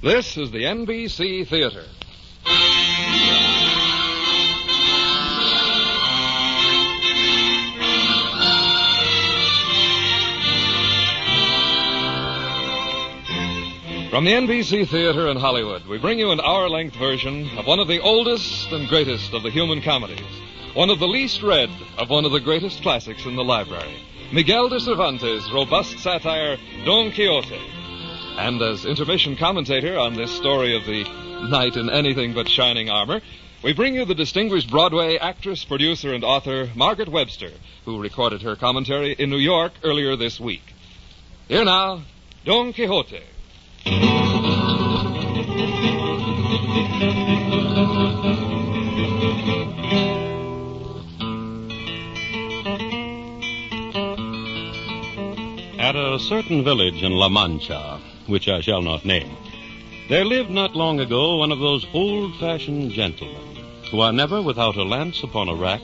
This is the NBC Theater. From the NBC Theater in Hollywood, we bring you an hour-length version of one of the oldest and greatest of the human comedies, one of the least read of one of the greatest classics in the library, Miguel de Cervantes' robust satire, Don Quixote. And as intermission commentator on this story of the knight in anything but shining armor, we bring you the distinguished Broadway actress, producer, and author, Margaret Webster, who recorded her commentary in New York earlier this week. Here now, Don Quixote. At a certain village in La Mancha, which I shall not name, there lived not long ago one of those old-fashioned gentlemen who are never without a lance upon a rack,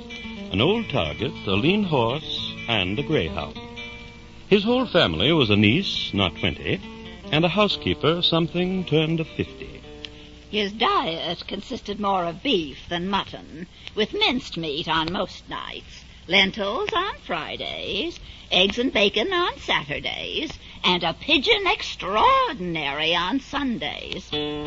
an old target, a lean horse, and a greyhound. His whole family was a niece, not 20, and a housekeeper something turned of 50. His diet consisted more of beef than mutton, with minced meat on most nights, lentils on Fridays, eggs and bacon on Saturdays, and a pigeon extraordinary on Sundays. There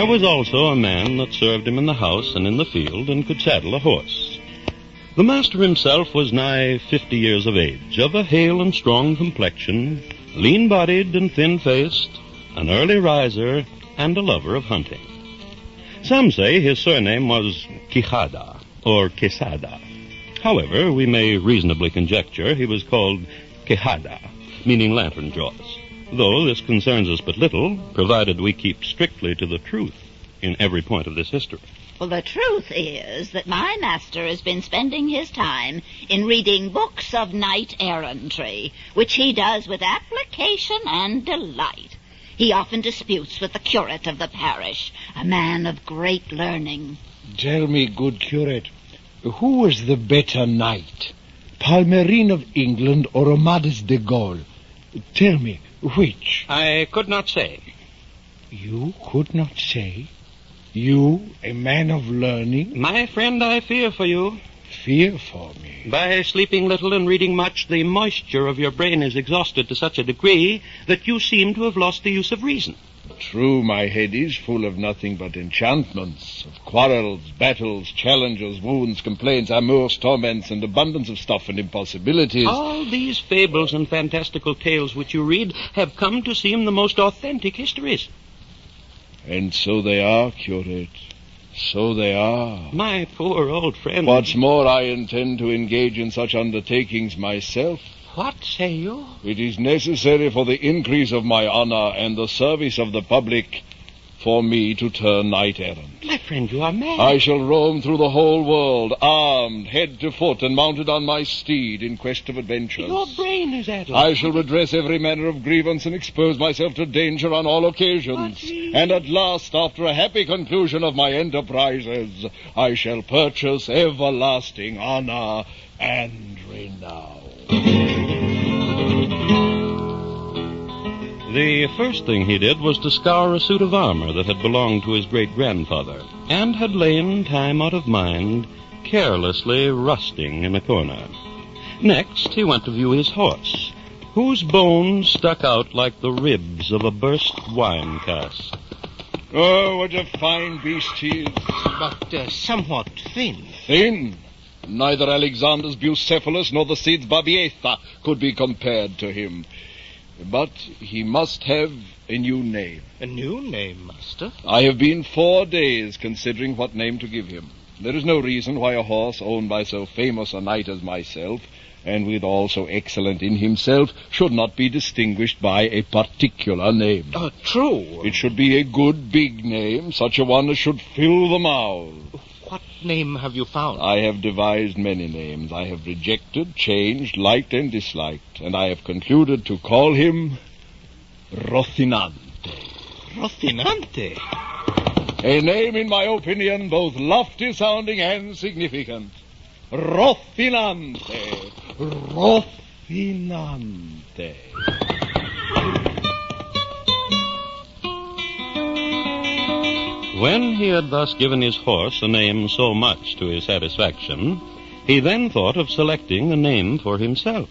was also a man that served him in the house and in the field and could saddle a horse. The master himself was nigh 50 years of age, of a hale and strong complexion, lean-bodied and thin-faced, an early riser, and a lover of hunting. Some say his surname was Quijada, or Quesada. However, we may reasonably conjecture he was called Quijada, meaning lantern jaws, though this concerns us but little, provided we keep strictly to the truth in every point of this history. Well, the truth is that my master has been spending his time in reading books of knight-errantry, which he does with application and delight. He often disputes with the curate of the parish, a man of great learning. Tell me, good curate, who was the better knight, Palmerin of England or Amadis de Gaul? Tell me, which? I could not say. You could not say? You, a man of learning? My friend, I fear for you. Fear for me? By sleeping little and reading much, the moisture of your brain is exhausted to such a degree that you seem to have lost the use of reason. True, my head is full of nothing but enchantments, of quarrels, battles, challenges, wounds, complaints, amours, torments, and abundance of stuff and impossibilities. All these fables and fantastical tales which you read have come to seem the most authentic histories. And so they are, curate. So they are. My poor old friend. What's more, I intend to engage in such undertakings myself. What say you? It is necessary for the increase of my honor and the service of the public for me to turn knight-errant. My friend, you are mad. I shall roam through the whole world, armed, head to foot, and mounted on my steed in quest of adventures. Your brain is addled. I shall redress every manner of grievance and expose myself to danger on all occasions. And at last, after a happy conclusion of my enterprises, I shall purchase everlasting honor and renown. The first thing he did was to scour a suit of armor that had belonged to his great-grandfather, and had lain, time out of mind, carelessly rusting in a corner. Next, he went to view his horse, whose bones stuck out like the ribs of a burst wine cask. Oh, what a fine beast he is. But somewhat thin. Thin? Neither Alexander's Bucephalus nor the Cid's Babietha could be compared to him. But he must have a new name. A new name, master? I have been 4 days considering what name to give him. There is no reason why a horse owned by so famous a knight as myself, and withal so excellent in himself, should not be distinguished by a particular name. True. It should be a good big name, such a one as should fill the mouth. What name have you found? I have devised many names. I have rejected, changed, liked, and disliked, and I have concluded to call him Rocinante. Rocinante? A name, in my opinion, both lofty-sounding and significant. Rocinante. Rocinante. When he had thus given his horse a name so much to his satisfaction, he then thought of selecting a name for himself.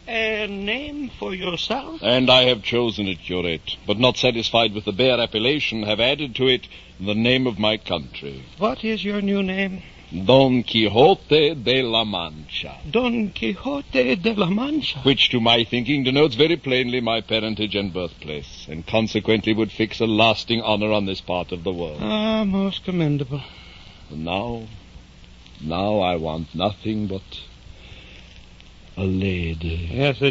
A name for yourself? And I have chosen it, curate, but not satisfied with the bare appellation, have added to it the name of my country. What is your new name? Don Quixote de la Mancha. Don Quixote de la Mancha. Which, to my thinking, denotes very plainly my parentage and birthplace, and consequently would fix a lasting honor on this part of the world. Ah, most commendable. And now I want nothing but a lady. Yes, a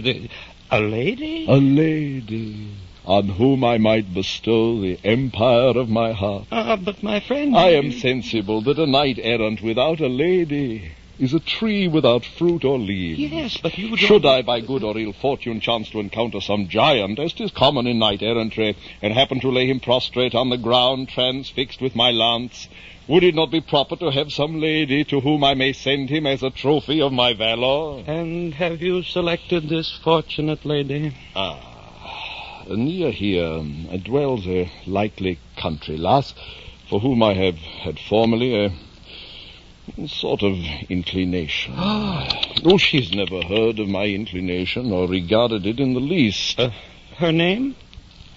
lady? A lady on whom I might bestow the empire of my heart. But my friend... I am sensible that a knight-errant without a lady is a tree without fruit or leaves. Yes, but you don't... Should I, by good or ill fortune, chance to encounter some giant, as 'tis common in knight-errantry, and happen to lay him prostrate on the ground, transfixed with my lance, would it not be proper to have some lady to whom I may send him as a trophy of my valor? And have you selected this fortunate lady? Near here dwells a likely country lass, for whom I have had formerly a sort of inclination. Oh, she's never heard of my inclination or regarded it in the least. Her name?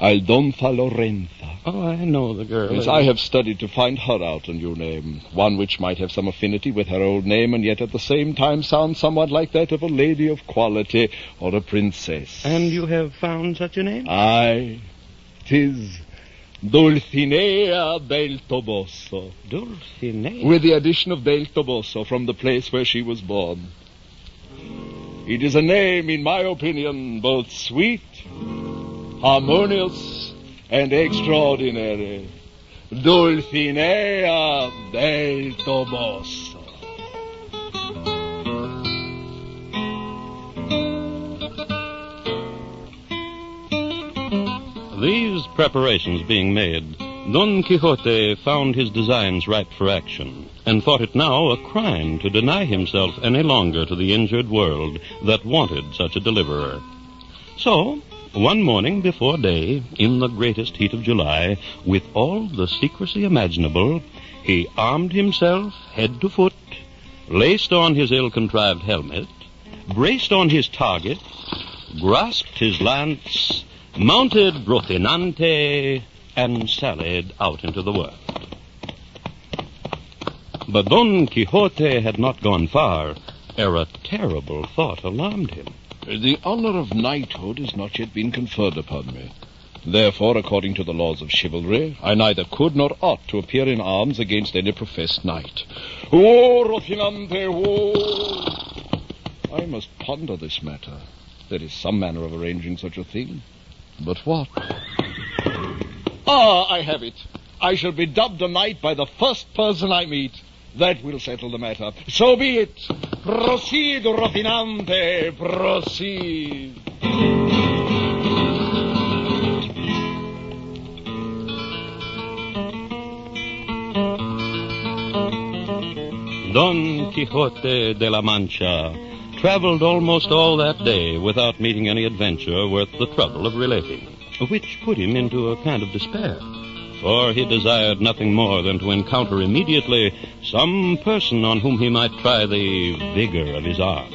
Aldonza Lorenza. Oh, I know the girl. Yes, I have studied to find her out a new name, one which might have some affinity with her old name, and yet at the same time sound somewhat like that of a lady of quality or a princess. And you have found such a name? Aye, 'tis Dulcinea del Toboso. Dulcinea? With the addition of del Toboso from the place where she was born. It is a name, in my opinion, both sweet, harmonious, and extraordinary. Dulcinea del Toboso. These preparations being made, Don Quixote found his designs ripe for action, and thought it now a crime to deny himself any longer to the injured world that wanted such a deliverer. So, one morning before day, in the greatest heat of July, with all the secrecy imaginable, he armed himself head to foot, laced on his ill-contrived helmet, braced on his target, grasped his lance, mounted Rocinante, and sallied out into the world. But Don Quixote had not gone far ere a terrible thought alarmed him. The honor of knighthood has not yet been conferred upon me. Therefore, according to the laws of chivalry, I neither could nor ought to appear in arms against any professed knight. Oh, Rocinante, oh! I must ponder this matter. There is some manner of arranging such a thing. But what? I have it. I shall be dubbed a knight by the first person I meet. That will settle the matter. So be it. Proceed, Rocinante, proceed. Don Quixote de la Mancha traveled almost all that day without meeting any adventure worth the trouble of relating, which put him into a kind of despair, for he desired nothing more than to encounter immediately some person on whom he might try the vigor of his arm.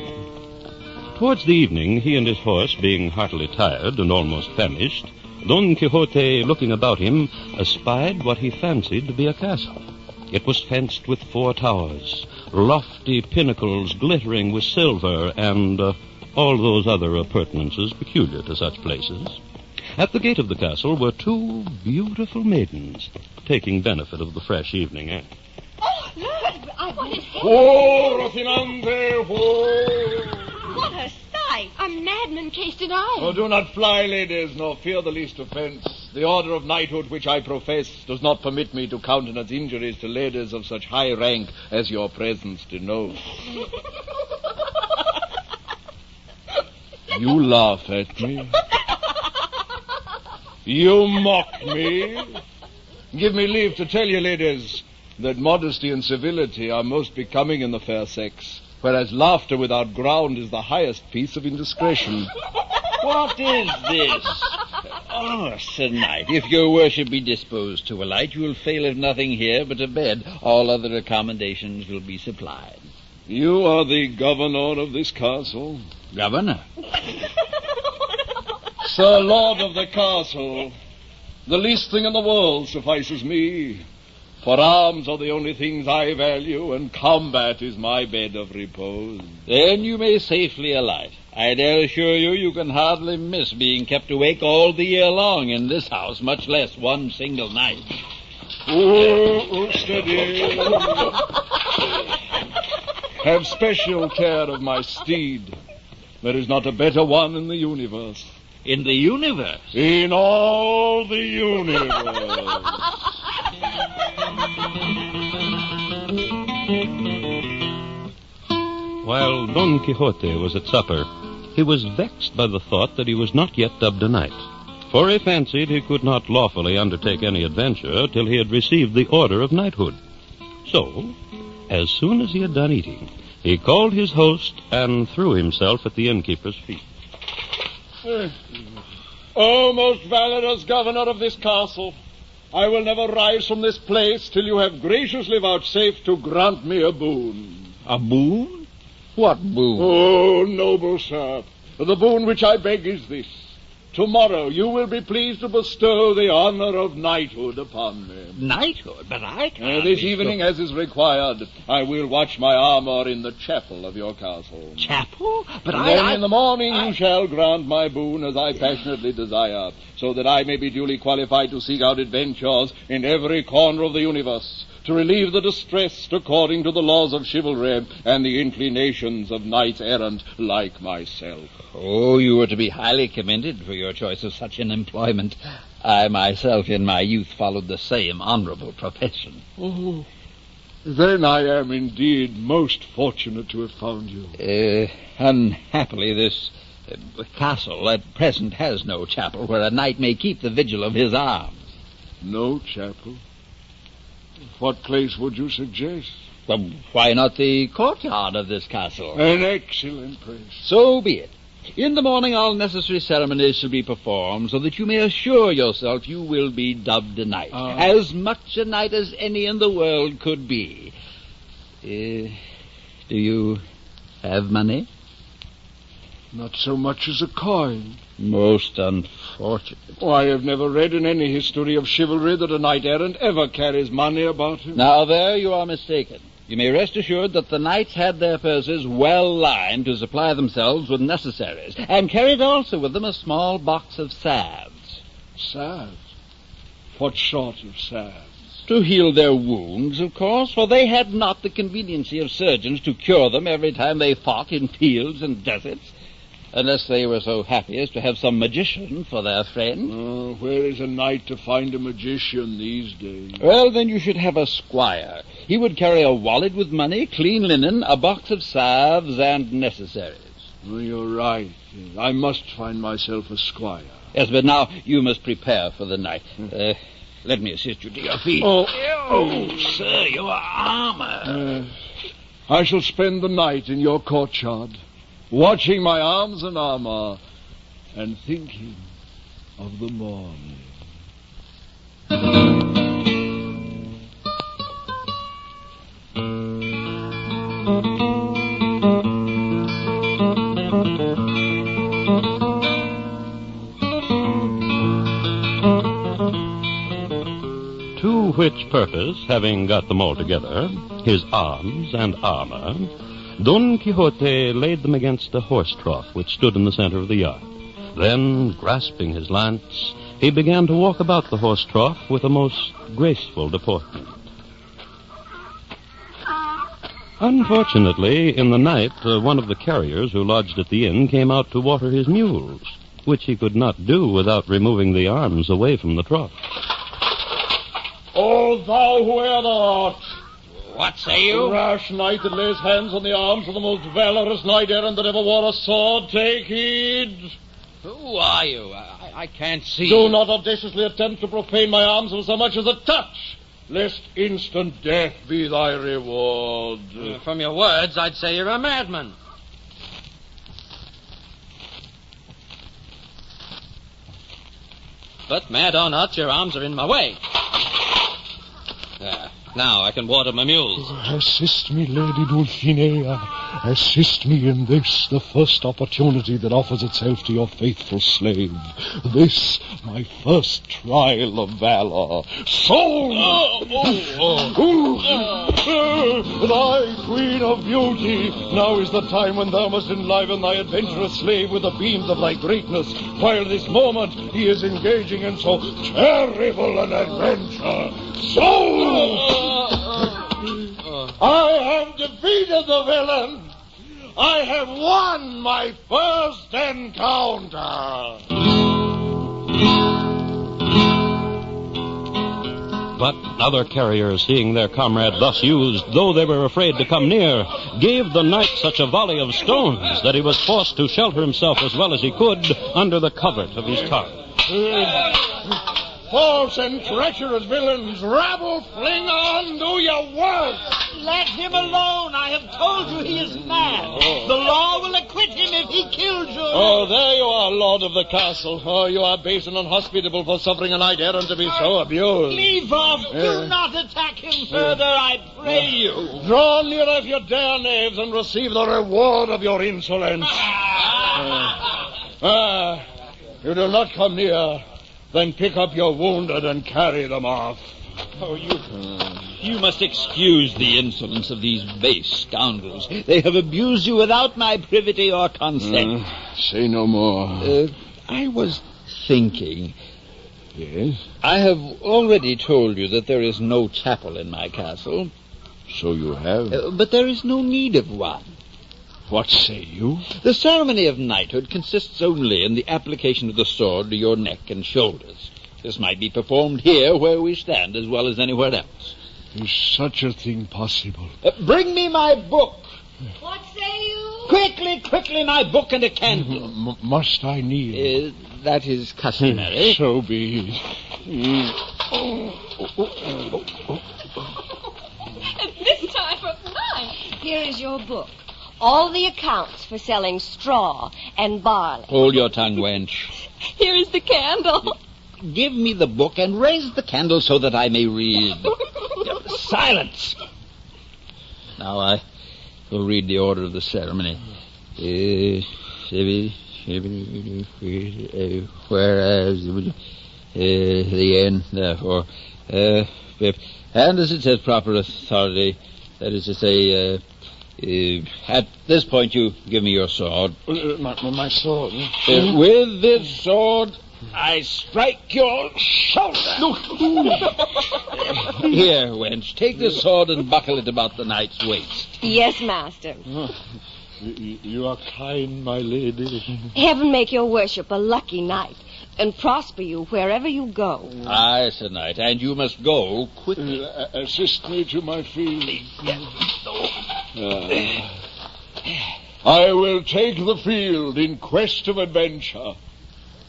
Towards the evening, he and his horse being heartily tired and almost famished, Don Quixote, looking about him, espied what he fancied to be a castle. It was fenced with 4 towers, lofty pinnacles glittering with silver, and all those other appurtenances peculiar to such places. At the gate of the castle were 2 beautiful maidens, taking benefit of the fresh evening air. Oh, Lord, what is happening? Oh, Rocinante, oh! What a sight! A madman cased in iron. Oh, do not fly, ladies, nor fear the least offense. The order of knighthood which I profess does not permit me to countenance injuries to ladies of such high rank as your presence denotes. You laugh at me. You mock me. Give me leave to tell you, ladies, that modesty and civility are most becoming in the fair sex, whereas laughter without ground is the highest piece of indiscretion. What is this? Oh, Sir Knight, if your worship be disposed to alight, you will fail of nothing here but a bed. All other accommodations will be supplied. You are the governor of this castle? Governor? Sir Lord of the castle, the least thing in the world suffices me. For arms are the only things I value, and combat is my bed of repose. Then you may safely alight. I dare assure you, you can hardly miss being kept awake all the year long in this house, much less one single night. Oh, steady. Have special care of my steed. There is not a better one in the universe. In the universe? In all the universe. While Don Quixote was at supper, he was vexed by the thought that he was not yet dubbed a knight, for he fancied he could not lawfully undertake any adventure till he had received the order of knighthood. So, as soon as he had done eating, he called his host and threw himself at the innkeeper's feet. O most valorous governor of this castle, I will never rise from this place till you have graciously vouchsafed to grant me a boon. A boon? What boon? Oh, noble sir, the boon which I beg is this. Tomorrow you will be pleased to bestow the honor of knighthood upon me. Knighthood? But I can't. This evening, as is required, I will watch my armor in the chapel of your castle. Chapel? But And then in the morning you shall grant my boon as I passionately desire, so that I may be duly qualified to seek out adventures in every corner of the universe, to relieve the distressed according to the laws of chivalry and the inclinations of knights errant like myself. Oh, you are to be highly commended for your choice of such an employment. I myself in my youth followed the same honorable profession. Oh, then I am indeed most fortunate to have found you. Unhappily, this castle at present has no chapel where a knight may keep the vigil of his arms. No chapel? What place would you suggest? Well, why not the courtyard of this castle? An excellent place. So be it. In the morning all necessary ceremonies shall be performed, so that you may assure yourself you will be dubbed a knight. As much a knight as any in the world could be. Do you have money? Not so much as a coin. Most unfortunate. Oh, I have never read in any history of chivalry that a knight-errant ever carries money about him. Now, there you are mistaken. You may rest assured that the knights had their purses well lined to supply themselves with necessaries, and carried also with them a small box of salves. Salves? What sort of salves? To heal their wounds, of course, for they had not the conveniency of surgeons to cure them every time they fought in fields and deserts. Unless they were so happy as to have some magician for their friend. Oh, where is a knight to find a magician these days? Well, then you should have a squire. He would carry a wallet with money, clean linen, a box of salves, and necessaries. Oh, you're right. I must find myself a squire. Yes, but now you must prepare for the night. Let me assist you to your feet. Oh, sir, your armor. I shall spend the night in your courtyard, watching my arms and armor, and thinking of the morning. To which purpose, having got them all together, his arms and armor, Don Quixote laid them against a horse trough which stood in the center of the yard. Then, grasping his lance, he began to walk about the horse trough with a most graceful deportment. Unfortunately, in the night, one of the carriers who lodged at the inn came out to water his mules, which he could not do without removing the arms away from the trough. O thou whoever art, What say you? rash knight that lays hands on the arms of the most valorous knight-errant that ever wore a sword, take heed. Who are you? I can't see. Do not audaciously attempt to profane my arms with so much as a touch, lest instant death be thy reward. From your words, I'd say you're a madman. But, Mad or not, your arms are in my way. There. Now I can water my mules. Assist me, Lady Dulcinea. Assist me in this, the first opportunity that offers itself to your faithful slave. This, my first trial of valor. Soul! Thy queen of beauty, now is the time when thou must enliven thy adventurous slave with the beams of thy greatness, while this moment he is engaging in so terrible an adventure. Soul! I have defeated the villain. I have won my first encounter. But other carriers, seeing their comrade thus used, though they were afraid to come near, gave the knight such a volley of stones that he was forced to shelter himself as well as he could under the covert of his tongue. False and treacherous villains, rabble, fling on, do your work. Let him alone. I have told you he is mad. The law will acquit him if he kills you. Oh, there you are, lord of the castle. Oh, you are base and unhospitable for suffering a knight errant to be so abused. Leave off. Do not attack him further, I pray you. Draw near if you dare, knaves, and receive the reward of your insolence. You do not come near. Then pick up your wounded and carry them off. Oh, you must excuse the insolence of these base scoundrels. They have abused you without my privity or consent. Say no more. I was thinking. Yes? I have already told you that there is no chapel in my castle. So you have? But there is no need of one. What say you? The ceremony of knighthood consists only in the application of the sword to your neck and shoulders. This might be performed here where we stand as well as anywhere else. Is such a thing possible? Bring me my book. What say you? Quickly, my book and a candle. Must I kneel? That is customary. So be it. At this time of night. Here is your book. All the accounts for selling straw and barley. Hold your tongue, wench. Here is the candle. Give me the book and raise the candle so that I may read. Silence! Now I will read the order of the ceremony. Whereas the end, therefore, and as it says, proper authority, that is to say, at this point you give me your sword. My sword? With this sword, I strike your shoulder. Here, wench, take this sword and buckle it about the knight's waist. Yes, master. You are kind, my lady. Heaven make your worship a lucky knight and prosper you wherever you go. Aye, Sir Knight, and you must go quickly. Assist me to my field. I will take the field in quest of adventure.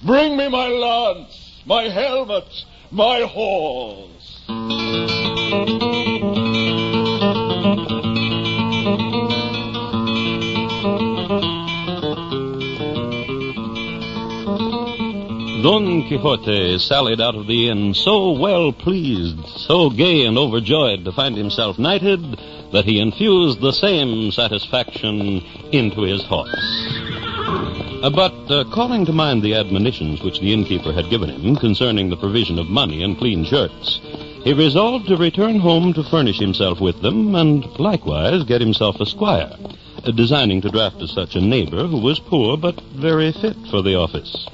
Bring me my lance, my helmet, my horse. Don Quixote sallied out of the inn so well pleased, so gay and overjoyed to find himself knighted, that he infused the same satisfaction into his horse. But calling to mind the admonitions which the innkeeper had given him concerning the provision of money and clean shirts, he resolved to return home to furnish himself with them and likewise get himself a squire, designing to draft as such a neighbor who was poor but very fit for the office.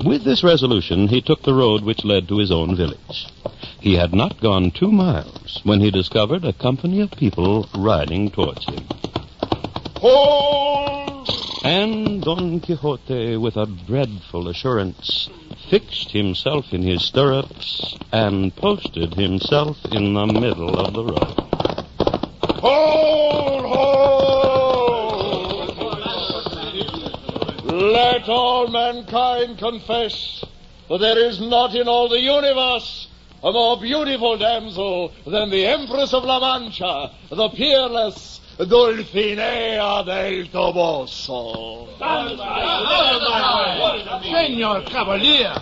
With this resolution, he took the road which led to his own village. He had not gone 2 miles when he discovered a company of people riding towards him. Hold! And Don Quixote, with a dreadful assurance, fixed himself in his stirrups and posted himself in the middle of the road. Hold! Let all mankind confess that there is not in all the universe a more beautiful damsel than the Empress of La Mancha, the peerless Dulcinea del Toboso. Senor Cavalier,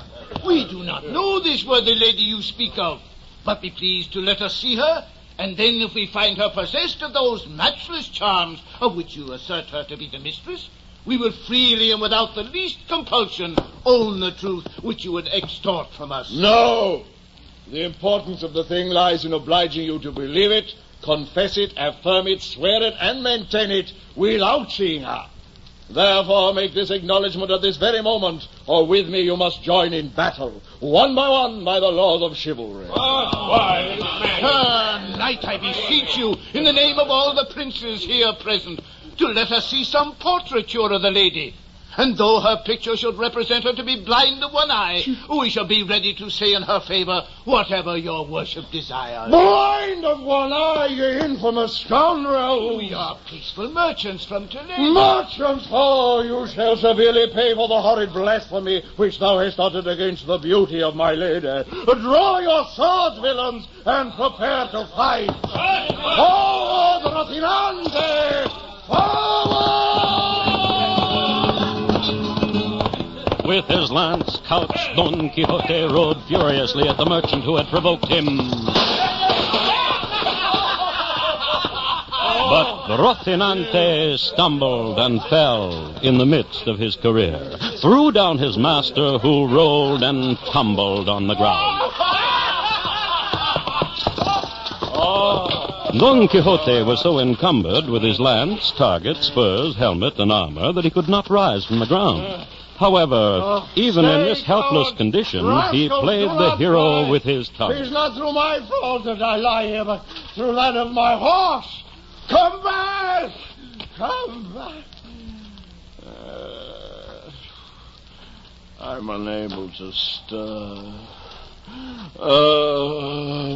We do not know this worthy lady you speak of, but be pleased to let us see her, and then if we find her possessed of those matchless charms of which you assert her to be the mistress, we will freely and without the least compulsion own the truth which you would extort from us. No! The importance of the thing lies in obliging you to believe it, confess it, affirm it, swear it, and maintain it without seeing her. Therefore, make this acknowledgment at this very moment, or with me you must join in battle, one, by the laws of chivalry. Knight, I beseech you, in the name of all the princes here present, to let us see some portraiture of the lady. And though her picture should represent her to be blind of one eye, we shall be ready to say in her favor whatever your worship desires. Blind of one eye, you infamous scoundrel! We are peaceful merchants from Toledo. Merchants! Oh, you shall severely pay for the horrid blasphemy which thou hast uttered against the beauty of my lady. Draw your swords, villains, and prepare to fight. Forward, Rocinante! Forward! With his lance couched, Don Quixote rode furiously at the merchant who had provoked him. But Rocinante stumbled and fell in the midst of his career, threw down his master, who rolled and tumbled on the ground. Don Quixote was so encumbered with his lance, target, spurs, helmet, and armor that he could not rise from the ground. However, even in this helpless condition, he played the hero with his tongue. It's not through my fault that I lie here, but through that of my horse. Come back! Come back! I'm unable to stir.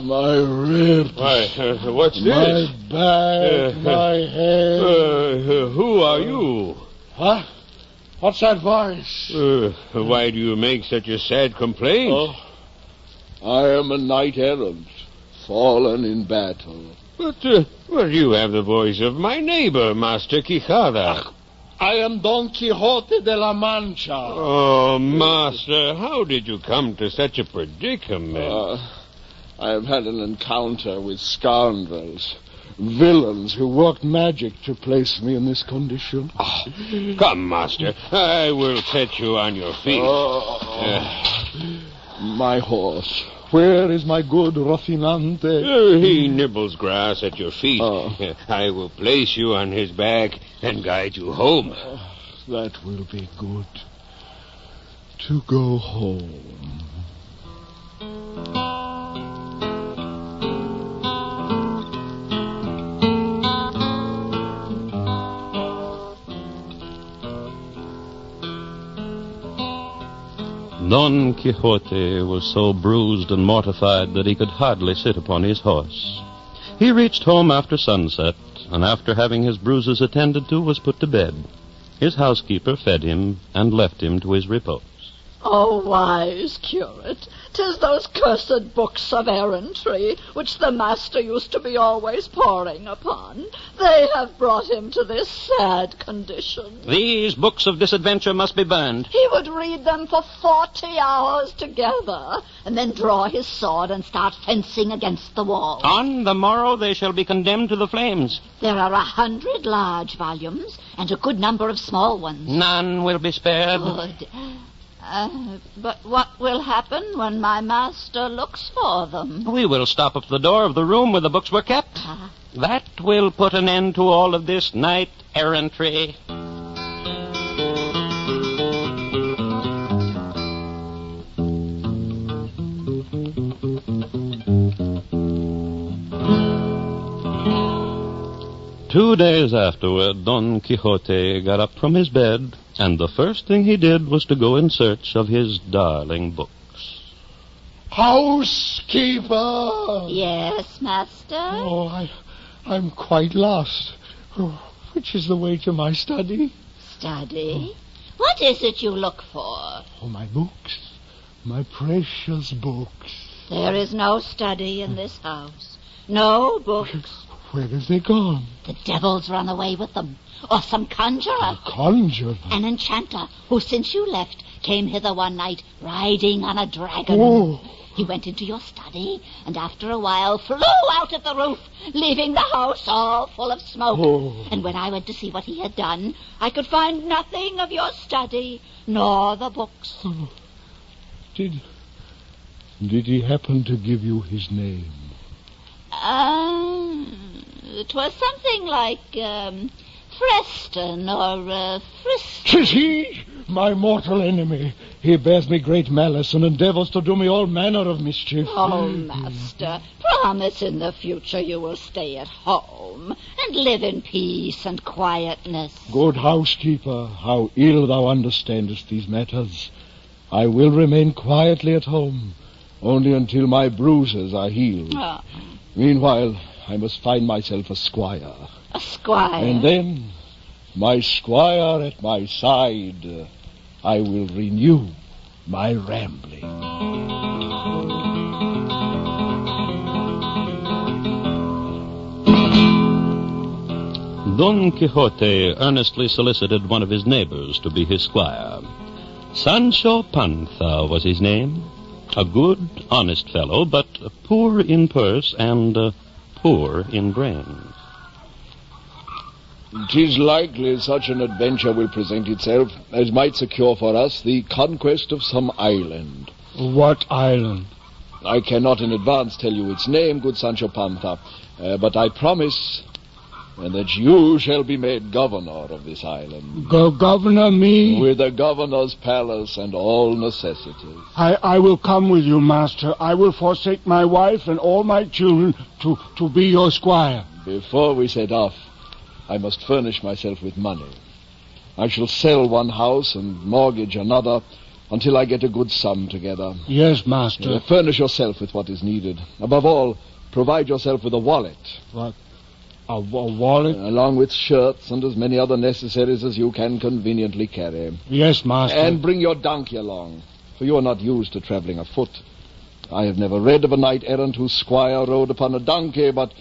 My ribs. Why, what's this? My back, my head. Who are you? What? What's that voice? Why do you make such a sad complaint? Oh, I am a knight-errant, fallen in battle. But you have the voice of my neighbor, Master Quixada. I am Don Quixote de la Mancha. Oh, Master, how did you come to such a predicament? I have had an encounter with scoundrels, villains who worked magic to place me in this condition. Oh, come, Master, I will set you on your feet. My horse. Where is my good Rocinante? He nibbles grass at your feet. I will place you on his back and guide you home. That will be good. To go home. Don Quixote was so bruised and mortified that he could hardly sit upon his horse. He reached home after sunset, and after having his bruises attended to, was put to bed. His housekeeper fed him and left him to his repose. Oh, wise curate, 'tis those cursed books of errantry which the master used to be always poring upon. They have brought him to this sad condition. These books of disadventure must be burned. He would read them for 40 hours together, and then draw his sword and start fencing against the wall. On the morrow they shall be condemned to the flames. There are 100 large volumes and a good number of small ones. None will be spared. Good. But what will happen when my master looks for them? We will stop up the door of the room where the books were kept. That will put an end to all of this knight-errantry. Two days afterward, Don Quixote got up from his bed, and the first thing he did was to go in search of his darling books. Housekeeper! Yes, master? Oh, I'm quite lost. Which is the way to my study? Study? What is it you look for? Oh, my books. My precious books. There is no study in this house. No books. Where have they gone? The devil's run away with them. Or some conjurer. A conjurer? An enchanter who, since you left, came hither one night riding on a dragon. Oh. He went into your study and after a while flew out of the roof, leaving the house all full of smoke. Oh. And when I went to see what he had done, I could find nothing of your study, nor the books. Oh. Did he happen to give you his name? 'Twas something like, Freston or, Friston. 'Tis he, my mortal enemy. He bears me great malice and endeavors to do me all manner of mischief. Oh, master, promise in the future you will stay at home and live in peace and quietness. Good housekeeper, how ill thou understandest these matters. I will remain quietly at home, only until my bruises are healed. Oh. Meanwhile, I must find myself a squire. A squire? And then, my squire at my side, I will renew my rambling. Don Quixote earnestly solicited one of his neighbors to be his squire. Sancho Panza was his name. A good, honest fellow, but poor in purse and poor in brains. 'Tis likely such an adventure will present itself as might secure for us the conquest of some island. What island? I cannot in advance tell you its name, good Sancho Panza, but I promise that you shall be made governor of this island. Governor me? With a governor's palace and all necessities. I will come with you, master. I will forsake my wife and all my children to be your squire. Before we set off, I must furnish myself with money. I shall sell one house and mortgage another until I get a good sum together. Yes, master. Furnish yourself with what is needed. Above all, provide yourself with a wallet. What? A wallet? Along with shirts and as many other necessaries as you can conveniently carry. Yes, master. And bring your donkey along, for you are not used to traveling afoot. I have never read of a knight-errant whose squire rode upon a donkey, but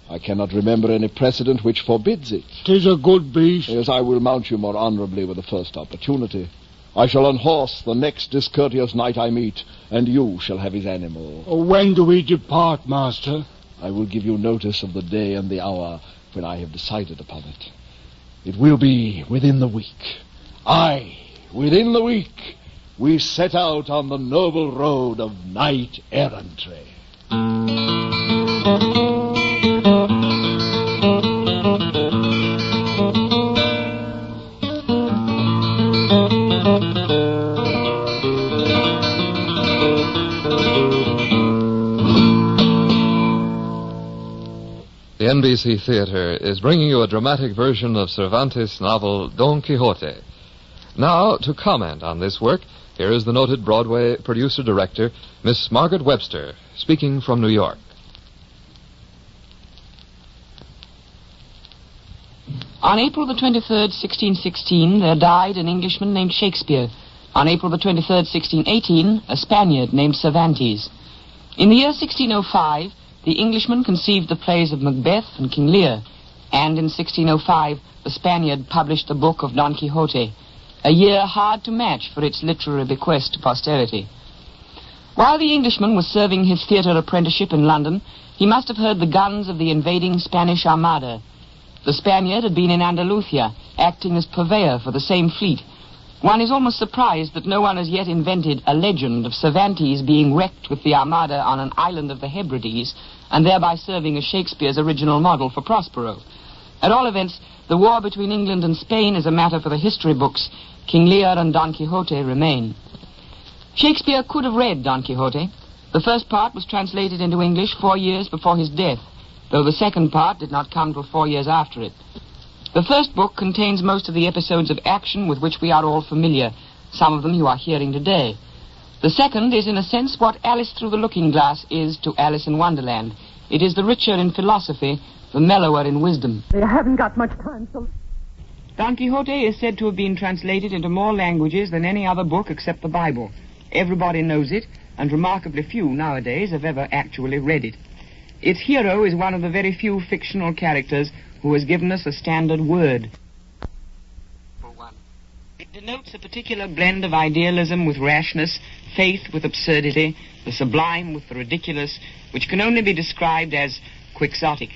I cannot remember any precedent which forbids it. 'Tis a good beast. Yes, I will mount you more honorably with the first opportunity. I shall unhorse the next discourteous knight I meet, and you shall have his animal. When do we depart, master? I will give you notice of the day and the hour when I have decided upon it. It will be within the week. Aye, within the week, we set out on the noble road of knight-errantry. The NBC Theater is bringing you a dramatic version of Cervantes' novel Don Quixote. Now, to comment on this work, here is the noted Broadway producer-director, Miss Margaret Webster, speaking from New York. On April the 23rd, 1616, there died an Englishman named Shakespeare. On April the 23rd, 1618, a Spaniard named Cervantes. In the year 1605, the Englishman conceived the plays of Macbeth and King Lear, and in 1605, the Spaniard published the book of Don Quixote, a year hard to match for its literary bequest to posterity. While the Englishman was serving his theater apprenticeship in London, he must have heard the guns of the invading Spanish Armada. The Spaniard had been in Andalusia, acting as purveyor for the same fleet. One is almost surprised that no one has yet invented a legend of Cervantes being wrecked with the Armada on an island of the Hebrides, and thereby serving as Shakespeare's original model for Prospero. At all events, the war between England and Spain is a matter for the history books. King Lear and Don Quixote remain. Shakespeare could have read Don Quixote. The first part was translated into English 4 years before his death, though the second part did not come till 4 years after it. The first book contains most of the episodes of action with which we are all familiar. Some of them you are hearing today. The second is, in a sense, what Alice Through the Looking Glass is to Alice in Wonderland. It is the richer in philosophy, the mellower in wisdom. They haven't got much time, so... Don Quixote is said to have been translated into more languages than any other book except the Bible. Everybody knows it, and remarkably few nowadays have ever actually read it. Its hero is one of the very few fictional characters who has given us a standard word. It denotes a particular blend of idealism with rashness, faith with absurdity, the sublime with the ridiculous, which can only be described as quixotic.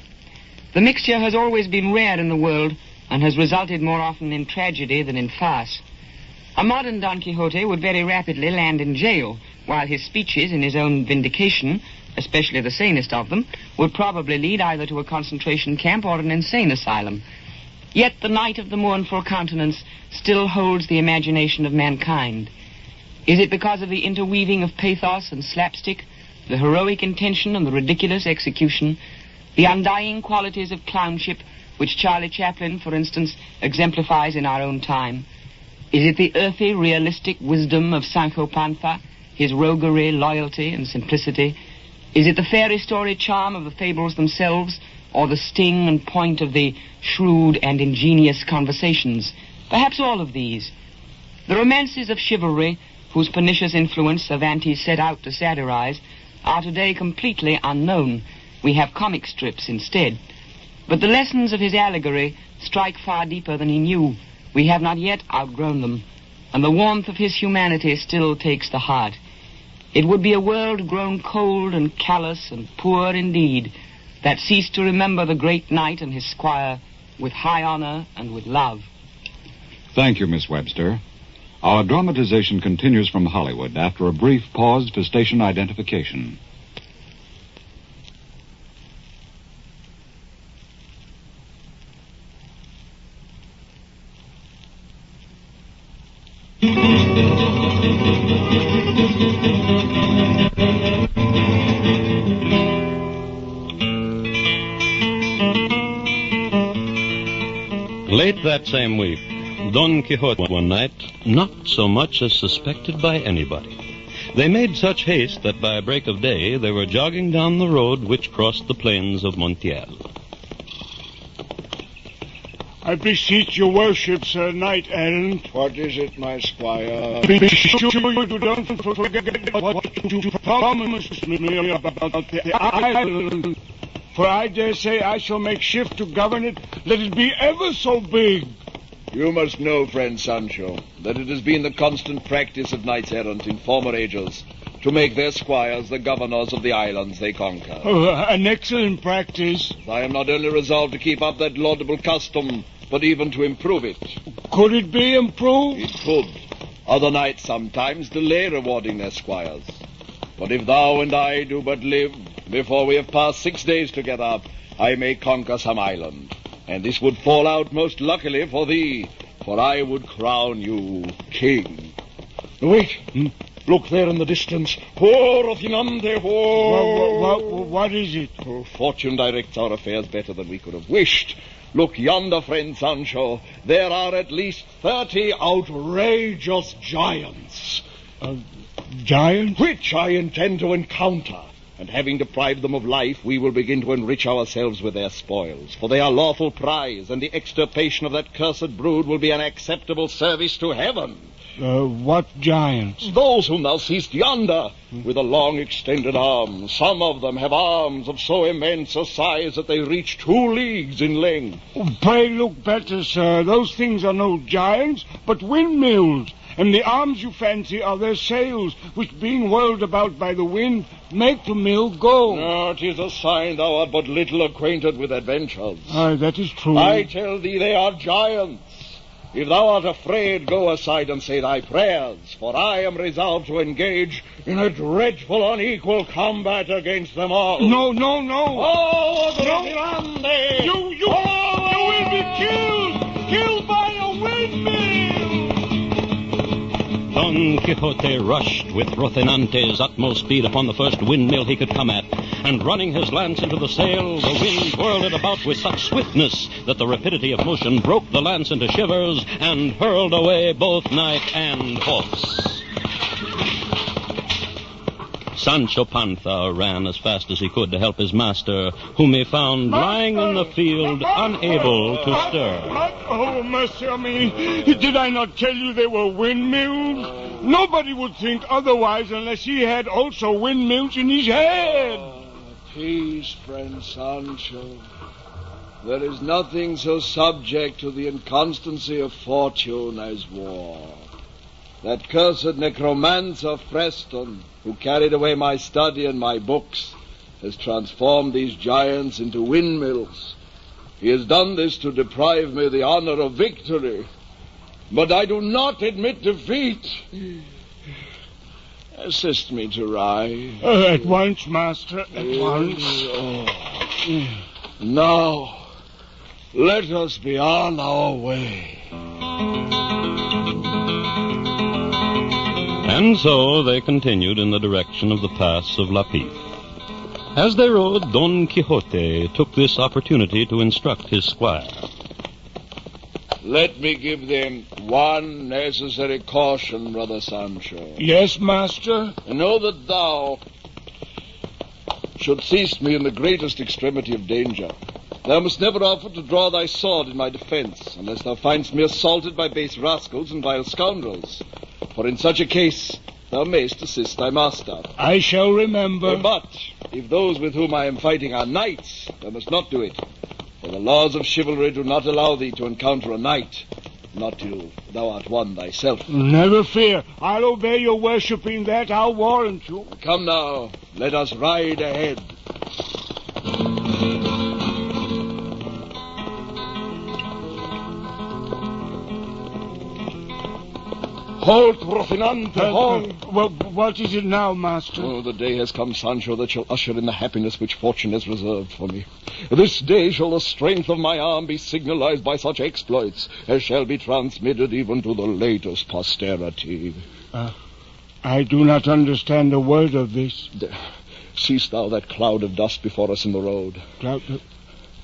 The mixture has always been rare in the world and has resulted more often in tragedy than in farce. A modern Don Quixote would very rapidly land in jail, while his speeches in his own vindication, especially the sanest of them, would probably lead either to a concentration camp or an insane asylum. Yet the Knight of the Mournful Countenance still holds the imagination of mankind. Is it because of the interweaving of pathos and slapstick, the heroic intention and the ridiculous execution, the undying qualities of clownship which Charlie Chaplin, for instance, exemplifies in our own time? Is it the earthy, realistic wisdom of Sancho Panza, his roguery, loyalty, and simplicity? Is it the fairy story charm of the fables themselves, or the sting and point of the shrewd and ingenious conversations? Perhaps all of these. The romances of chivalry, whose pernicious influence Cervantes set out to satirize, are today completely unknown. We have comic strips instead. But the lessons of his allegory strike far deeper than he knew. We have not yet outgrown them, and the warmth of his humanity still takes the heart. It would be a world grown cold and callous and poor indeed that ceased to remember the great knight and his squire with high honor and with love. Thank you, Miss Webster. Our dramatization continues from Hollywood after a brief pause for station identification. Late that same week, Don Quixote one night not so much as suspected by anybody. They made such haste that by break of day they were jogging down the road which crossed the plains of Montiel. I beseech your worship, Sir Knight Errant. What is it, my squire? Be sure you don't forget what you promised me about the island. For I dare say I shall make shift to govern it, let it be ever so big. You must know, friend Sancho, that it has been the constant practice of knights-errant in former ages to make their squires the governors of the islands they conquer. An excellent practice. I am not only resolved to keep up that laudable custom, but even to improve it. Could it be improved? It could. Other knights sometimes delay rewarding their squires. But if thou and I do but live, before we have passed 6 days together, I may conquer some island. And this would fall out most luckily for thee, for I would crown you king. Wait. Look there in the distance. What is it? Oh, fortune directs our affairs better than we could have wished. Look yonder, friend Sancho. There are at least 30 outrageous giants. Giants? Which I intend to encounter. And having deprived them of life, we will begin to enrich ourselves with their spoils. For they are lawful prize, and the extirpation of that cursed brood will be an acceptable service to heaven. What giants? Those whom thou seest yonder, with the long extended arms. Some of them have arms of so immense a size that they reach 2 leagues in length. Pray look better, sir. Those things are no giants, but windmills. And the arms you fancy are their sails, which being whirled about by the wind, make the mill go. No, it is a sign thou art but little acquainted with adventures. That is true. I tell thee they are giants. If thou art afraid, go aside and say thy prayers, for I am resolved to engage in a dreadful unequal combat against them all. No. Oh, no. You will be killed by a windmill. Don Quixote rushed with Rocinante's utmost speed upon the first windmill he could come at, and running his lance into the sail, the wind whirled it about with such swiftness that the rapidity of motion broke the lance into shivers and hurled away both knight and horse. Sancho Panza ran as fast as he could to help his master, whom he found lying in the field, unable to stir. Oh, mercy on me. Did I not tell you they were windmills? Nobody would think otherwise unless he had also windmills in his head. Peace, friend Sancho. There is nothing so subject to the inconstancy of fortune as war. That cursed necromancer Freston, who carried away my study and my books, has transformed these giants into windmills. He has done this to deprive me of the honor of victory. But I do not admit defeat. Assist me to rise. At once, master, at once. Now, let us be on our way. And so they continued in the direction of the pass of La Pife. As they rode, Don Quixote took this opportunity to instruct his squire. Let me give them one necessary caution, brother Sancho. Yes, master? Know that thou shouldst cease me in the greatest extremity of danger. Thou must never offer to draw thy sword in my defence, unless thou find'st me assaulted by base rascals and vile scoundrels. For in such a case, thou mayst assist thy master. I shall remember. But if those with whom I am fighting are knights, thou must not do it. For the laws of chivalry do not allow thee to encounter a knight, not till thou art one thyself. Never fear. I'll obey your worship in that, I'll warrant you. Come now, let us ride ahead. Halt, Rocinante, halt! What is it now, master? Oh, the day has come, Sancho, that shall usher in the happiness which fortune has reserved for me. This day shall the strength of my arm be signalized by such exploits as shall be transmitted even to the latest posterity. I do not understand a word of this. Seest thou that cloud of dust before us in the road?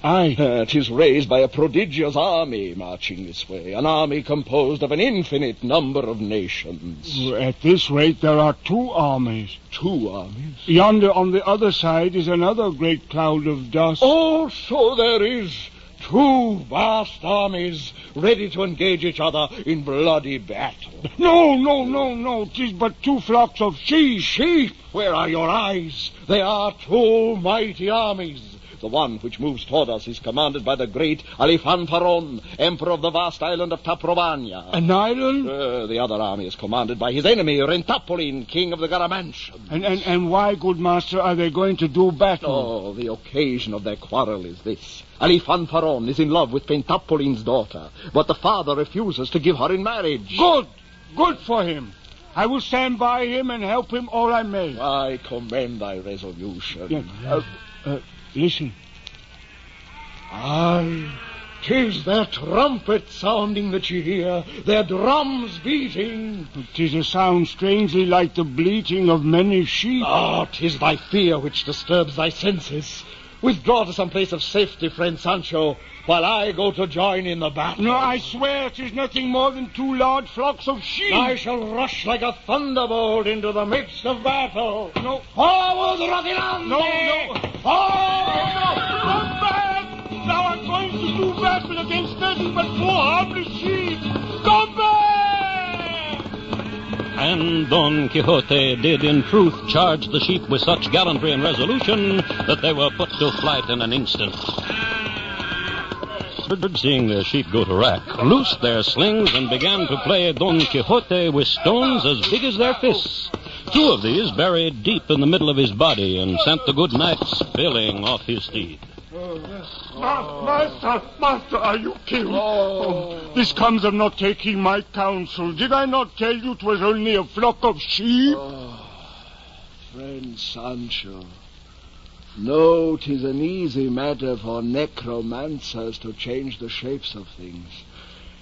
Aye. 'Tis raised by a prodigious army marching this way, an army composed of an infinite number of nations. At this rate, there are 2 armies. 2 armies? Yonder on the other side is another great cloud of dust. Oh, so there is 2 vast armies ready to engage each other in bloody battle. No. 'Tis but 2 flocks of sheep. Sheep? Where are your eyes? They are 2 mighty armies. The one which moves toward us is commanded by the great Alifanfaron, emperor of the vast island of Taprobania. An island? The other army is commanded by his enemy, Rentapolin, king of the Garamantians. And why, good master, are they going to do battle? Oh, the occasion of their quarrel is this. Alifanfaron is in love with Pentapolin's daughter, but the father refuses to give her in marriage. Good for him. I will stand by him and help him all I may. I commend thy resolution. Listen. Aye, 'tis their trumpet sounding that ye hear, their drums beating. 'Tis a sound strangely like the bleating of many sheep. 'Tis thy fear which disturbs thy senses. Withdraw to some place of safety, friend Sancho, while I go to join in the battle. No, I swear 'tis nothing more than 2 large flocks of sheep. I shall rush like a thunderbolt into the midst of battle. No. Forward, Rocinante! No. Come back! Now I'm going to do battle against nothing but 4 harmless sheep. Come back! And Don Quixote did in truth charge the sheep with such gallantry and resolution that they were put to flight in an instant. Seeing their sheep go to wrack, loosed their slings and began to play Don Quixote with stones as big as their fists. 2 of these buried deep in the middle of his body and sent the good knight spilling off his steed. Master, are you killed? This comes of not taking my counsel. Did I not tell you 'twas only a flock of sheep? Friend Sancho, no, 'tis an easy matter for necromancers to change the shapes of things.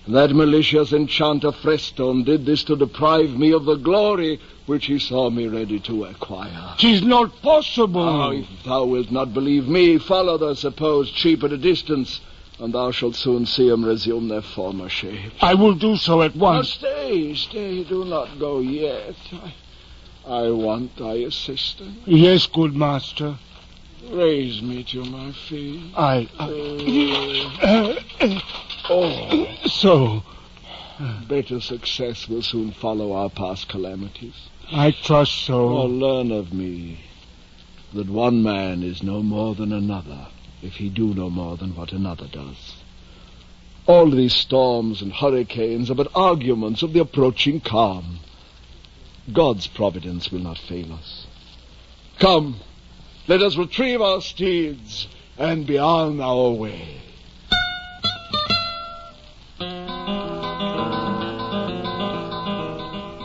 That malicious enchanter Freston did this to deprive me of the glory which he saw me ready to acquire. 'Tis not possible. If thou wilt not believe me, follow the supposed sheep at a distance, and thou shalt soon see them resume their former shape. I will do so at once. Now stay, do not go yet. I want thy assistance. Yes, good master. Raise me to my feet. So. Better success will soon follow our past calamities. I trust so. Learn of me that one man is no more than another, if he do no more than what another does. All these storms and hurricanes are but arguments of the approaching calm. God's providence will not fail us. Come, let us retrieve our steeds and be on our way.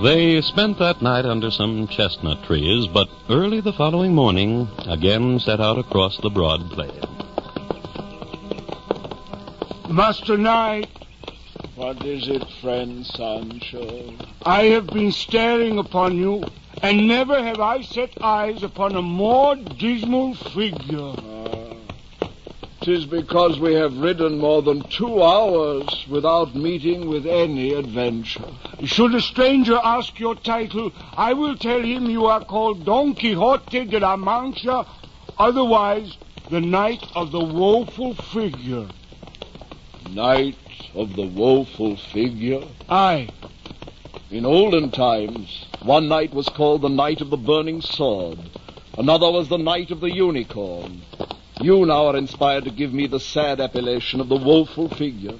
They spent that night under some chestnut trees, but early the following morning again set out across the broad plain. Master Knight. What is it, friend Sancho? I have been staring upon you, and never have I set eyes upon a more dismal figure. 'Tis because we have ridden more than 2 hours without meeting with any adventure. Should a stranger ask your title, I will tell him you are called Don Quixote de la Mancha, otherwise the Knight of the Woeful Figure. Knight of the Woeful Figure? Aye. In olden times, one knight was called the Knight of the Burning Sword. Another was the Knight of the Unicorn. You now are inspired to give me the sad appellation of the Woeful Figure.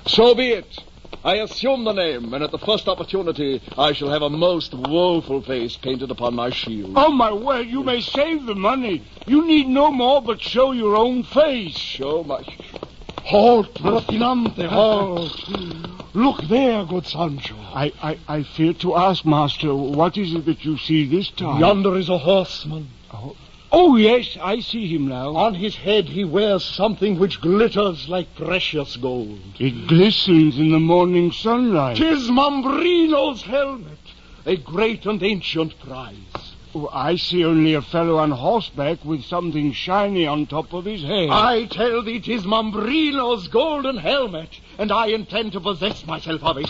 So be it. I assume the name, and at the first opportunity I shall have a most woeful face painted upon my shield. Oh, my word, you may save the money. You need no more but show your own face. Show my... Halt, Rocinante, halt. Look there, good Sancho. I fear to ask, master, what is it that you see this time? Yonder is a horseman. Oh, yes, I see him now. On his head he wears something which glitters like precious gold. It glistens in the morning sunlight. 'Tis Mambrino's helmet, a great and ancient prize. Oh, I see only a fellow on horseback with something shiny on top of his head. I tell thee 'tis Mambrino's golden helmet, and I intend to possess myself of it.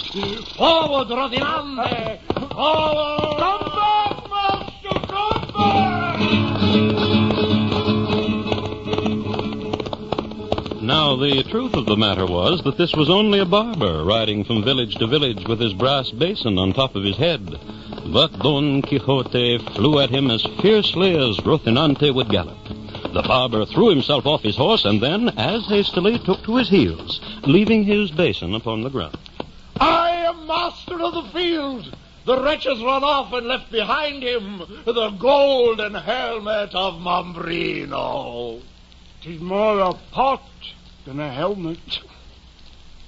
Forward, Rocinante! Forward! Come back, master, come back! Now, the truth of the matter was that this was only a barber riding from village to village with his brass basin on top of his head. But Don Quixote flew at him as fiercely as Rocinante would gallop. The barber threw himself off his horse and then, as hastily, took to his heels, leaving his basin upon the ground. I am master of the field. The wretches run off and left behind him the golden helmet of Mambrino. 'Tis more a pot than a helmet.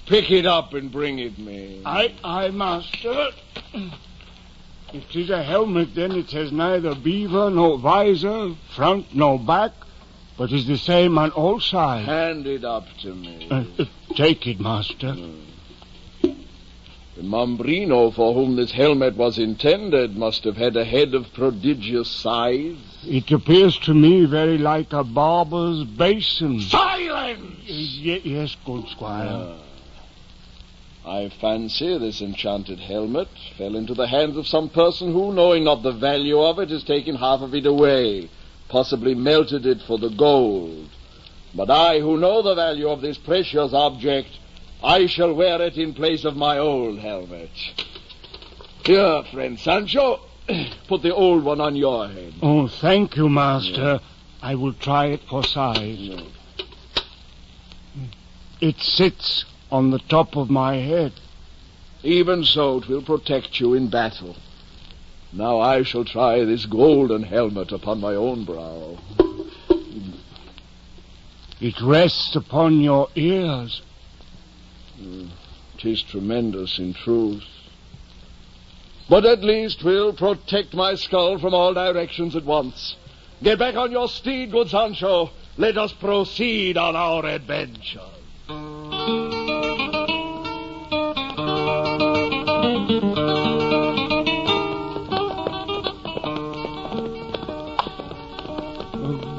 Pick it up and bring it me. Aye, master. If 'tis a helmet, then it has neither beaver nor visor, front nor back, but is the same on all sides. Hand it up to me. Take it, master. The Mambrino for whom this helmet was intended must have had a head of prodigious size. It appears to me very like a barber's basin. Silence! Yes, good squire. I fancy this enchanted helmet fell into the hands of some person who, knowing not the value of it, has taken half of it away, possibly melted it for the gold. But I, who know the value of this precious object, I shall wear it in place of my old helmet. Here, friend Sancho, put the old one on your head. Oh, thank you, master. I will try it for size. It sits on the top of my head. Even so, it will protect you in battle. Now I shall try this golden helmet upon my own brow. It rests upon your ears. 'Tis tremendous in truth. But at least will protect my skull from all directions at once. Get back on your steed, good Sancho. Let us proceed on our adventure.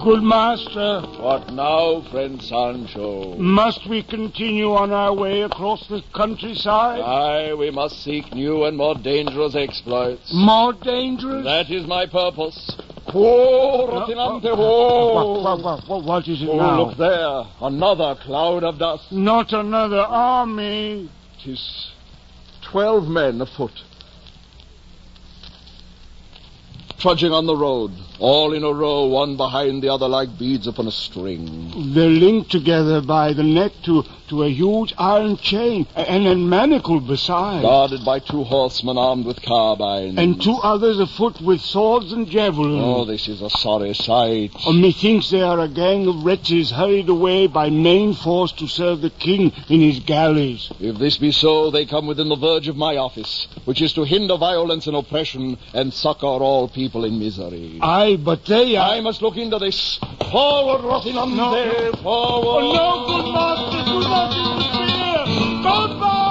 Good master. What now, friend Sancho? Must we continue on our way across the countryside? Aye, we must seek new and more dangerous exploits. More dangerous? That is my purpose. Whoa, Rocinante, whoa! What is it now? Look there, another cloud of dust. Not another army. 'Tis 12 men afoot, trudging on the road, all in a row, one behind the other like beads upon a string. They're linked together by the neck to a huge iron chain, and then manacled beside. Guarded by 2 horsemen armed with carbines. And 2 others afoot with swords and javelins. Oh, this is a sorry sight. Methinks they are a gang of wretches hurried away by main force to serve the king in his galleys. If this be so, they come within the verge of my office, which is to hinder violence and oppression and succor all people in misery. Aye, but they are... I must look into this. Forward, Rocinante, No. forward. Oh, no, good master, do not interfere. Goodbye!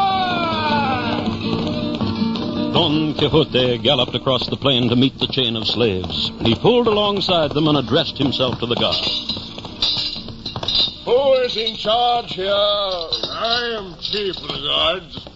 Don Quixote galloped across the plain to meet the chain of slaves. He pulled alongside them and addressed himself to the guards. Who is in charge here? I am chief of the guards.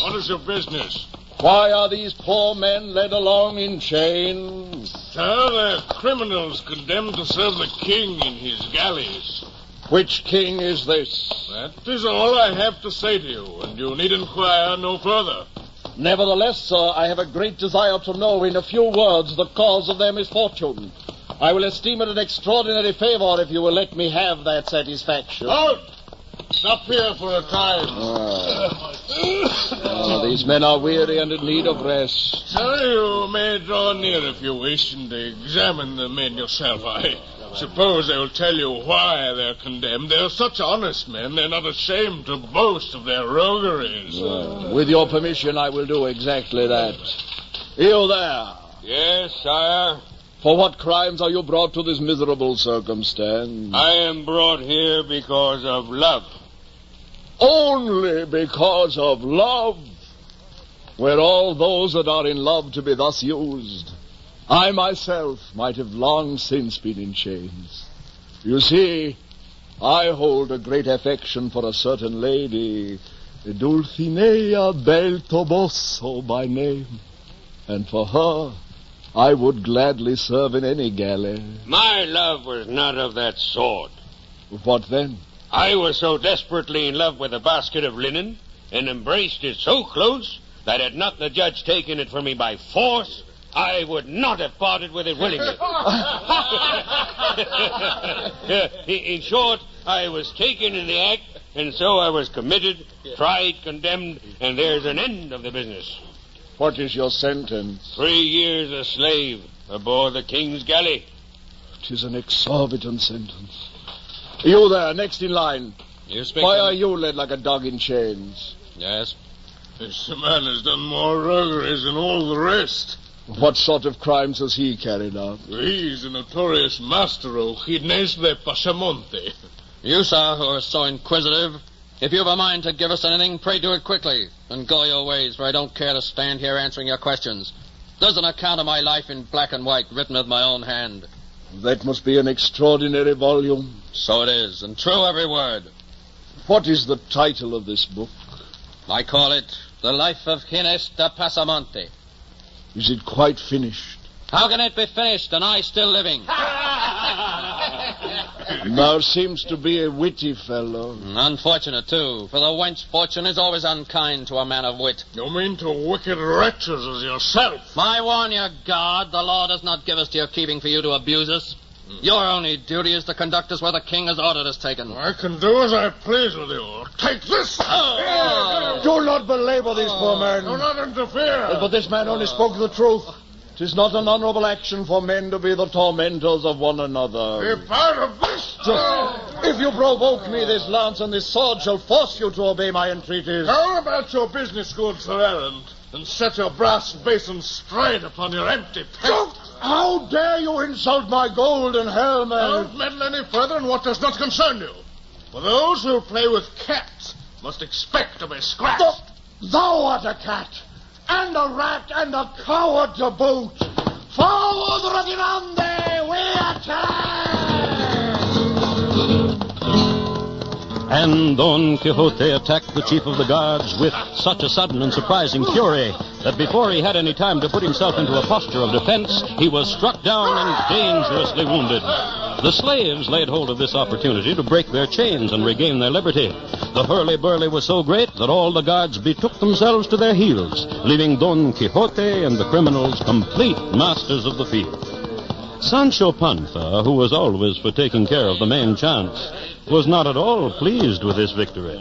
What is your business? Why are these poor men led along in chains? Sir, they're criminals condemned to serve the king in his galleys. Which king is this? That is all I have to say to you, and you need inquire no further. Nevertheless, sir, I have a great desire to know in a few words the cause of their misfortune. I will esteem it an extraordinary favor if you will let me have that satisfaction. Halt! Stop here for a time. These men are weary and in need of rest. Sir, you may draw near if you wish and examine the men yourself. I suppose they will tell you why they're condemned. They're such honest men, they're not ashamed to boast of their rogueries. With your permission, I will do exactly that. You there. Yes, sire. For what crimes are you brought to this miserable circumstance? I am brought here because of love. Only because of love? Were all those that are in love to be thus used, I myself might have long since been in chains. You see, I hold a great affection for a certain lady, Dulcinea Bel Toboso by name, and for her I would gladly serve in any galley. My love was not of that sort. What then? I was so desperately in love with a basket of linen and embraced it so close that had not the judge taken it from me by force, I would not have parted with it willingly. In short, I was taken in the act, and so I was committed, tried, condemned, and there's an end of the business. What is your sentence? 3 years a slave aboard the king's galley. 'Tis an exorbitant sentence. You there, next in line. You speak. Why are you led like a dog in chains? Yes. This man has done more rogueries than all the rest. What sort of crimes has he carried out? He's a notorious master of Gines de Pasamonte. You, sir, who are so inquisitive, if you've a mind to give us anything, pray do it quickly, and go your ways, for I don't care to stand here answering your questions. There's an account of my life in black and white, written with my own hand. That must be an extraordinary volume. So it is, and true every word. What is the title of this book? I call it The Life of Gines de Pasamonte. Is it quite finished? How can it be finished, and I still living? Thou seems to be a witty fellow. Unfortunate, too, for the wench fortune is always unkind to a man of wit. You mean to wicked wretches as yourself? I warn you, guard, the law does not give us to your keeping for you to abuse us. Your only duty is to conduct us where the king has ordered us taken. I can do as I please with you. Take this! Do not belabor this poor man. Do not interfere. But this man only spoke the truth. 'Tis not an honorable action for men to be the tormentors of one another. Keep out of this! If you provoke me, this lance and this sword shall force you to obey my entreaties. Go about your business, good Sir Errant, and set your brass basin straight upon your empty pelt. How dare you insult my golden helmet? Don't meddle any further in what does not concern you. For those who play with cats must expect to be scratched. Thou art a cat, and a rat, and a coward to boot. Forward, Rocinante, we attack! And Don Quixote attacked the chief of the guards with such a sudden and surprising fury that before he had any time to put himself into a posture of defense, he was struck down and dangerously wounded. The slaves laid hold of this opportunity to break their chains and regain their liberty. The hurly-burly was so great that all the guards betook themselves to their heels, leaving Don Quixote and the criminals complete masters of the field. Sancho Panza, who was always for taking care of the main chance, was not at all pleased with this victory.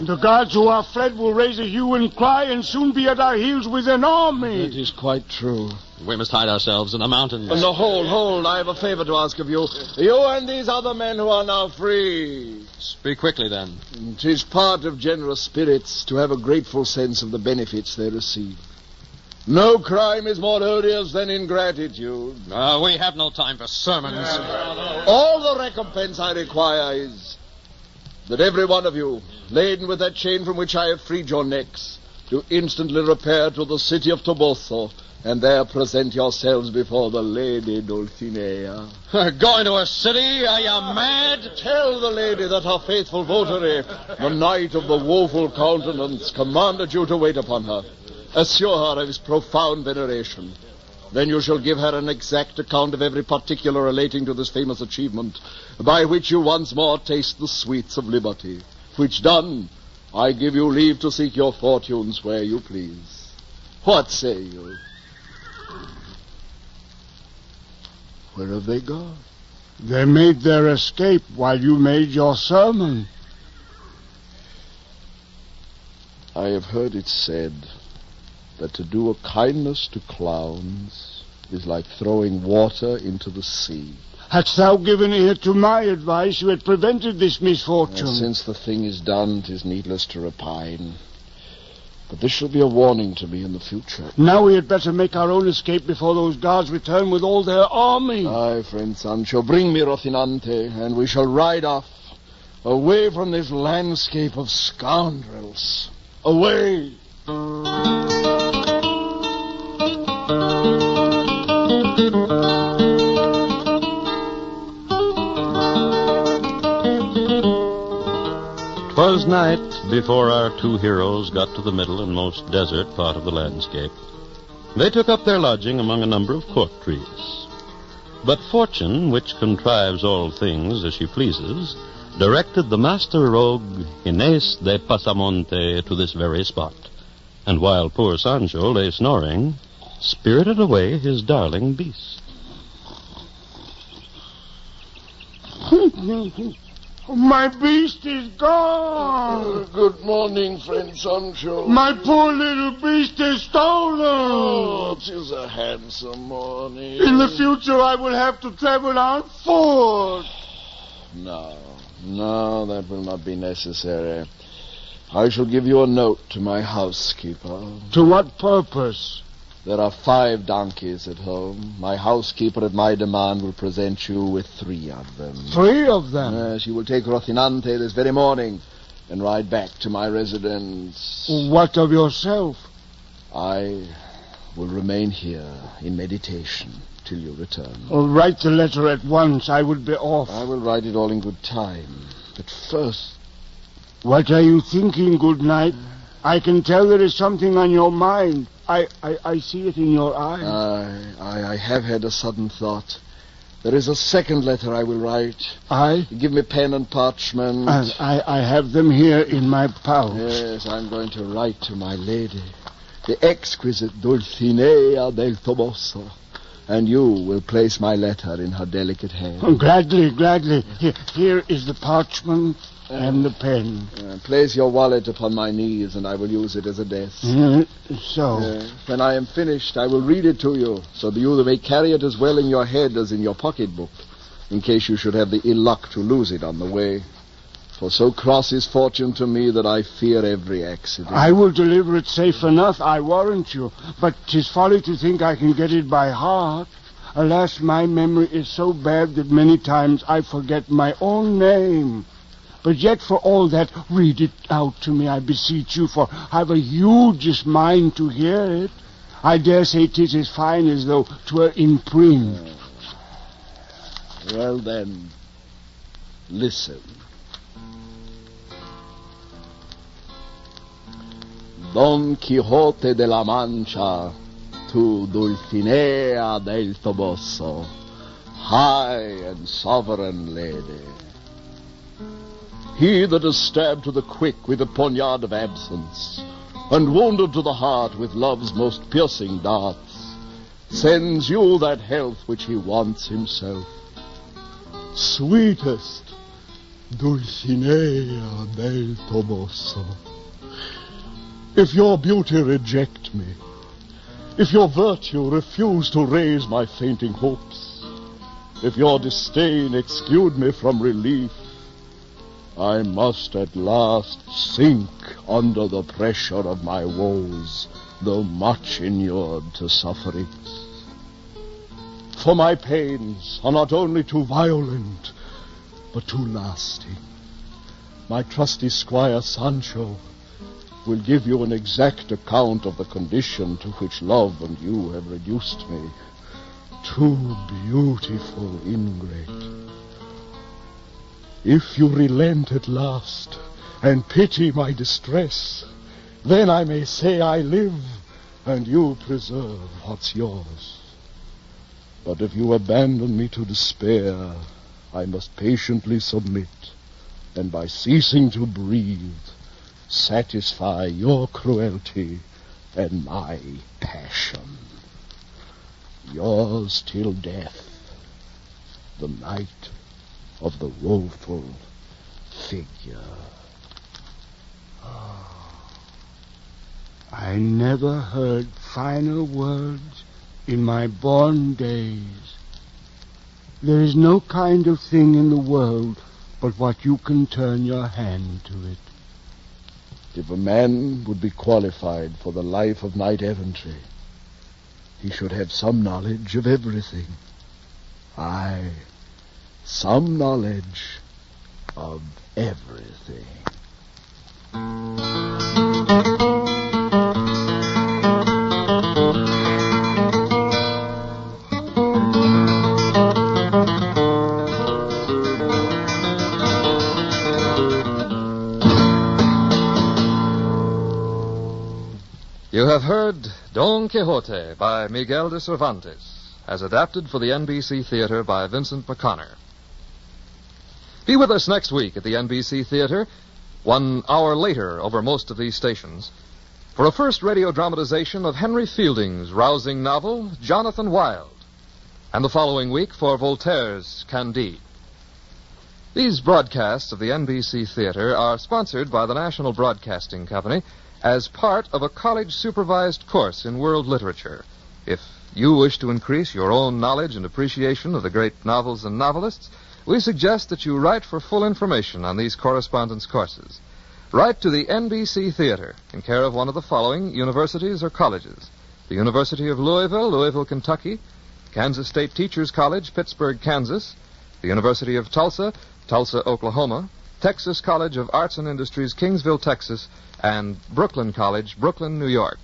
The guards who are fled will raise a hue and cry and soon be at our heels with an army. That is quite true. We must hide ourselves in the mountains. No, hold. I have a favor to ask of you. You and these other men who are now free. Speak quickly, then. It is part of generous spirits to have a grateful sense of the benefits they receive. No crime is more odious than ingratitude. We have no time for sermons. All the recompense I require is that every one of you, laden with that chain from which I have freed your necks, do instantly repair to the city of Toboso, and there present yourselves before the lady Dulcinea. Going to a city? Are you mad? Tell the lady that her faithful votary, the knight of the woeful countenance, commanded you to wait upon her. Assure her of his profound veneration. Then you shall give her an exact account of every particular relating to this famous achievement, by which you once more taste the sweets of liberty. Which done, I give you leave to seek your fortunes where you please. What say you? Where have they gone? They made their escape while you made your sermon. I have heard it said that to do a kindness to clowns is like throwing water into the sea. Hadst thou given ear to my advice, you had prevented this misfortune. Since the thing is done, 'tis needless to repine. But this shall be a warning to me in the future. Now we had better make our own escape before those guards return with all their army. Aye, friend Sancho, bring me Rocinante, and we shall ride off, away from this landscape of scoundrels. Away! 'Twas night before our two heroes got to the middle and most desert part of the landscape. They took up their lodging among a number of cork trees. But fortune, which contrives all things as she pleases, directed the master rogue Inés de Pasamonte to this very spot, and while poor Sancho lay snoring, spirited away his darling beast. My beast is gone. Good morning, friend Sancho. My poor little beast is stolen. Oh, 'tis a handsome morning. In the future, I will have to travel on foot. No, that will not be necessary. I shall give you a note to my housekeeper. To what purpose? There are 5 donkeys at home. My housekeeper, at my demand, will present you with 3 of them. 3 of them? She will take Rocinante this very morning and ride back to my residence. What of yourself? I will remain here in meditation till you return. Write the letter at once. I will be off. I will write it all in good time. But first... What are you thinking, good night? I can tell there is something on your mind. I see it in your eyes. I have had a sudden thought. There is a second letter I will write. Aye? Give me pen and parchment. I have them here in my pouch. Yes, I'm going to write to my lady, the exquisite Dulcinea del Toboso. And you will place my letter in her delicate hand. Oh, gladly. Here is the parchment and the pen. Place your wallet upon my knees, and I will use it as a desk. When I am finished, I will read it to you, so that you may carry it as well in your head as in your pocketbook, in case you should have the ill luck to lose it on the way. For so cross is fortune to me that I fear every accident. I will deliver it safe enough, I warrant you. But 'tis folly to think I can get it by heart. Alas, my memory is so bad that many times I forget my own name. But yet for all that, read it out to me, I beseech you, for I've a hugest mind to hear it. I dare say 'tis as fine as though 'twere in print. Well then, listen. Don Quixote de la Mancha to Dulcinea del Toboso, high and sovereign lady. He that is stabbed to the quick with the poniard of absence, and wounded to the heart with love's most piercing darts, sends you that health which he wants himself. Sweetest Dulcinea del Toboso, if your beauty reject me, if your virtue refuse to raise my fainting hopes, if your disdain exclude me from relief, I must at last sink under the pressure of my woes, though much inured to sufferings. For my pains are not only too violent, but too lasting. My trusty squire Sancho will give you an exact account of the condition to which love and you have reduced me. Too beautiful ingrate. If you relent at last and pity my distress, then I may say I live and you preserve what's yours. But if you abandon me to despair, I must patiently submit, and by ceasing to breathe, satisfy your cruelty and my passion. Yours till death, the Knight of the Woeful Figure. I never heard finer words in my born days. There is no kind of thing in the world but what you can turn your hand to it. If a man would be qualified for the life of knight-errantry, he should have some knowledge of everything. Aye, some knowledge of everything. You have heard Don Quixote by Miguel de Cervantes, as adapted for the NBC Theater by Vincent McConnor. Be with us next week at the NBC Theater, 1 hour later over most of these stations, for a first radio dramatization of Henry Fielding's rousing novel, Jonathan Wild, and the following week for Voltaire's Candide. These broadcasts of the NBC Theater are sponsored by the National Broadcasting Company as part of a college-supervised course in world literature. If you wish to increase your own knowledge and appreciation of the great novels and novelists, we suggest that you write for full information on these correspondence courses. Write to the NBC Theater in care of one of the following universities or colleges: the University of Louisville, Louisville, Kentucky; Kansas State Teachers College, Pittsburgh, Kansas; the University of Tulsa, Tulsa, Oklahoma; Texas College of Arts and Industries, Kingsville, Texas; and Brooklyn College, Brooklyn, New York.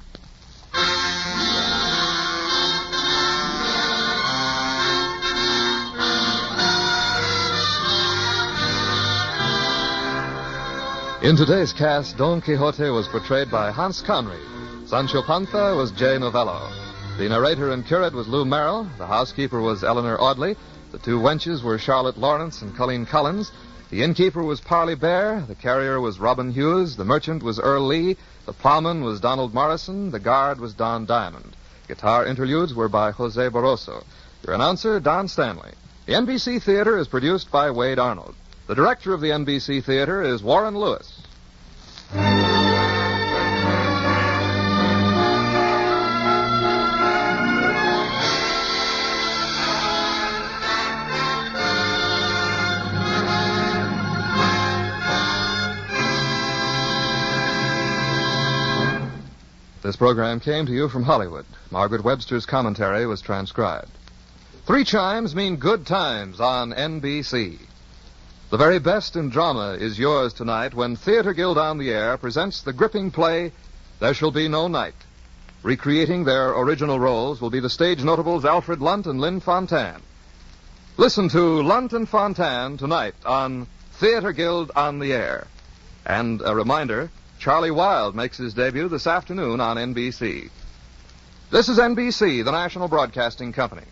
In today's cast, Don Quixote was portrayed by Hans Conried. Sancho Panza was Jay Novello. The narrator and curate was Lou Merrill. The housekeeper was Eleanor Audley. The two wenches were Charlotte Lawrence and Colleen Collins. The innkeeper was Parley Bear. The carrier was Robin Hughes. The merchant was Earl Lee. The plowman was Donald Morrison. The guard was Don Diamond. Guitar interludes were by Jose Barroso. Your announcer, Don Stanley. The NBC Theater is produced by Wade Arnold. The director of the NBC Theater is Warren Lewis. This program came to you from Hollywood. Margaret Webster's commentary was transcribed. 3 chimes mean good times on NBC. The very best in drama is yours tonight when Theater Guild on the Air presents the gripping play, There Shall Be No Night. Recreating their original roles will be the stage notables Alfred Lunt and Lynn Fontanne. Listen to Lunt and Fontanne tonight on Theater Guild on the Air. And a reminder, Charlie Wilde makes his debut this afternoon on NBC. This is NBC, the National Broadcasting Company.